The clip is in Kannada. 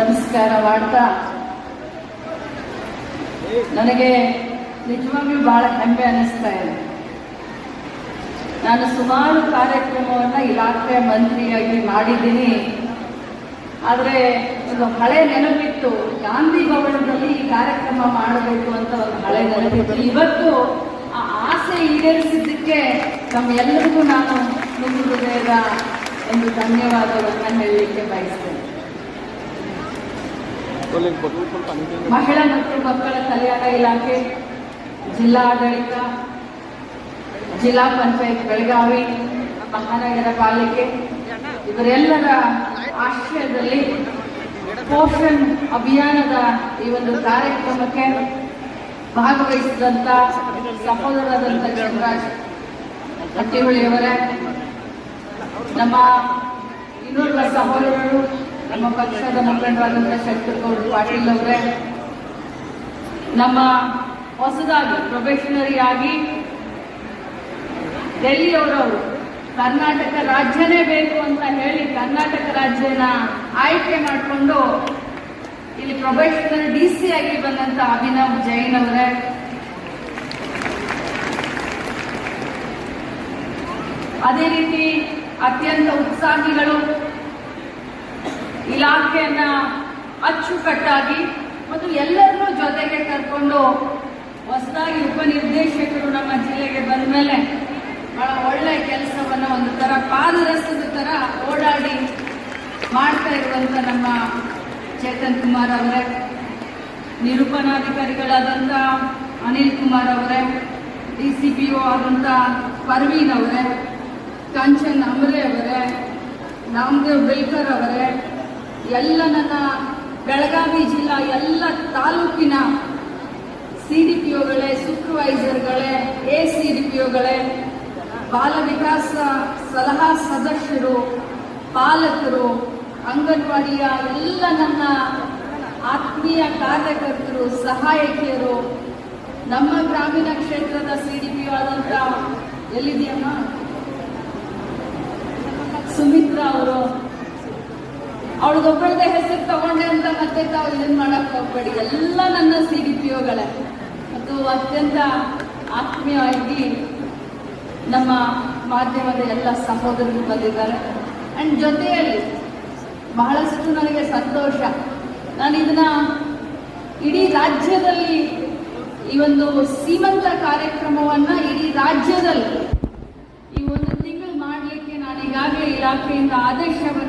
ನಮಸ್ಕಾರ ಮಾಡ್ತಾ ನನಗೆ ನಿಜವಾಗ್ಲೂ ಬಹಳ ಹೆಮ್ಮೆ ಅನ್ನಿಸ್ತಾ ಇದೆ. ನಾನು ಸುಮಾರು ಕಾರ್ಯಕ್ರಮವನ್ನು ಇಲಾಖೆ ಮಂತ್ರಿಯಾಗಿ ಮಾಡಿದ್ದೀನಿ. ಆದರೆ ಒಂದು ಹಳೆ ನೆನಪಿತ್ತು, ಗಾಂಧಿ ಭವನದಲ್ಲಿ ಈ ಕಾರ್ಯಕ್ರಮ ಮಾಡಬೇಕು ಅಂತ ಒಂದು ಹಳೆ ನೆನಪಿತ್ತು. ಇವತ್ತು ಆ ಆಸೆ ಈಡೇರಿಸಿದ್ದಕ್ಕೆ ನಮ್ಮೆಲ್ಲರಿಗೂ ನಾನು ನುಗ್ಗು ಹೃದಯದ ಒಂದು ಧನ್ಯವಾದವನ್ನು ಹೇಳಲಿಕ್ಕೆ ಬಯಸ್ತೇನೆ. ಮಹಿಳಾ ಮತ್ತು ಮಕ್ಕಳ ಕಲ್ಯಾಣ ಇಲಾಖೆ, ಜಿಲ್ಲಾ ಆಡಳಿತ, ಜಿಲ್ಲಾ ಪಂಚಾಯತ್ ಬೆಳಗಾವಿ, ಮಹಾನಗರ ಪಾಲಿಕೆ ಇವರೆಲ್ಲರ ಆಶ್ರಯದಲ್ಲಿ ಪೋಷಣ್ ಅಭಿಯಾನದ ಈ ಒಂದು ಕಾರ್ಯಕ್ರಮಕ್ಕೆ ಭಾಗವಹಿಸಿದಂತ ಸಹೋದರರಾದಂಥ ಚಂದ್ರರಾಜ್ ಹಟ್ಟಿಹೊಳಿಯವರೇ, ನಮ್ಮ ಇನ್ನೋರ್ವ ಸಹೋದರರು, ನಮ್ಮ ಪಕ್ಷದ ಮುಖಂಡರಾದಂಥ ಶಂಕರಗೌಡ ಪಾಟೀಲ್ ಅವರೇ, ನಮ್ಮ ಹೊಸದಾಗಿ ಪ್ರೊಬೇಷನರಿ ಆಗಿ ಡೆಲ್ಲಿಯವರವರು ಕರ್ನಾಟಕ ರಾಜ್ಯನೇ ಬೇಕು ಅಂತ ಹೇಳಿ ಕರ್ನಾಟಕ ರಾಜ್ಯನ ಆಯ್ಕೆ ಮಾಡಿಕೊಂಡು ಇಲ್ಲಿ ಪ್ರೊಬೇಷನರಿ DC ಆಗಿ ಬಂದಂತ ಅಭಿನವ್ ಜೈನ್ ಅವರೇ, ಅದೇ ರೀತಿ ಅತ್ಯಂತ ಉತ್ಸಾಹಿಗಳು, ಇಲಾಖೆಯನ್ನ ಅಚ್ಚುಕಟ್ಟಾಗಿ ಮತ್ತು ಎಲ್ಲರನ್ನೂ ಜೊತೆಗೆ ಕರ್ಕೊಂಡು ಹೊಸದಾಗಿ ಉಪನಿರ್ದೇಶಕರು ನಮ್ಮ ಜಿಲ್ಲೆಗೆ ಬಂದ ಮೇಲೆ ಬಹಳ ಒಳ್ಳೆ ಕೆಲಸವನ್ನು ಒಂದು ತರ ಪಾದರಸದ ತರ ಓಡಾಡಿ ಮಾಡ್ತಾ ಇರುವಂತ ನಮ್ಮ ಚೇತನ್ ಕುಮಾರ್ ಅವರೇ, ನಿರೂಪಣಾಧಿಕಾರಿಗಳಾದಂಥ ಅನಿಲ್ ಕುಮಾರ್ ಅವರೇ, DCPO ಆದಂಥ ಪರ್ವೀನ್ ಅವರೇ, ಕಾಂಚನ್ ಅಮರೆ ಅವರೇ, ರಾಮದೇವ್ ಬಿಲ್ಕರ್ ಅವರೇ, ಎಲ್ಲ ನನ್ನ ಬೆಳಗಾವಿ ಜಿಲ್ಲಾ ಎಲ್ಲ ತಾಲೂಕಿನ CDPOಗಳೇ, ಸೂಪರ್ವೈಸರ್ಗಳೇ, ACDPOಗಳೇ, ಬಾಲ ವಿಕಾಸ ಸಲಹಾ ಸದಸ್ಯರು, ಪಾಲಕರು, ಅಂಗನವಾಡಿಯ ಎಲ್ಲ ನನ್ನ ಆತ್ಮೀಯ ಕಾರ್ಯಕರ್ತರು, ಸಹಾಯಕಿಯರು, ನಮ್ಮ ಗ್ರಾಮೀಣ ಕ್ಷೇತ್ರದ CDPO ಆದಂಥ ಎಲ್ಲಿದೆಯಮ್ಮ ಸುಮಿತ್ರಾ ಅವರು, ಅವಳದೊಬ್ಬಳದೇ ಹೆಸರು ತಗೊಂಡೆ ಅಂತ ಮತ್ತೆ ತಾವು ಇದನ್ನ ಮಾಡಕ್ ಹೋಗ್ಬೇಡಿ. ಎಲ್ಲ ನನ್ನ CDPOಗಳೇ ಮತ್ತು ಅತ್ಯಂತ ಆತ್ಮೀಯವಾಗಿ ನಮ್ಮ ಮಾಧ್ಯಮದ ಎಲ್ಲ ಸಹೋದರರು ಬಂದಿದ್ದಾರೆ. ಅಂಡ್ ಜೊತೆಯಲ್ಲಿ ಬಹಳಷ್ಟು ನನಗೆ ಸಂತೋಷ, ನಾನು ಇದನ್ನ ಇಡೀ ರಾಜ್ಯದಲ್ಲಿ ಈ ಒಂದು ಸೀಮಂತ ಕಾರ್ಯಕ್ರಮವನ್ನ ಇಡೀ ರಾಜ್ಯದಲ್ಲಿ ಈ ಒಂದು ತಿಂಗಳು ಮಾಡಲಿಕ್ಕೆ ನಾನು ಈಗಾಗಲೇ ಇಲಾಖೆಯಿಂದ ಆದೇಶವನ್ನು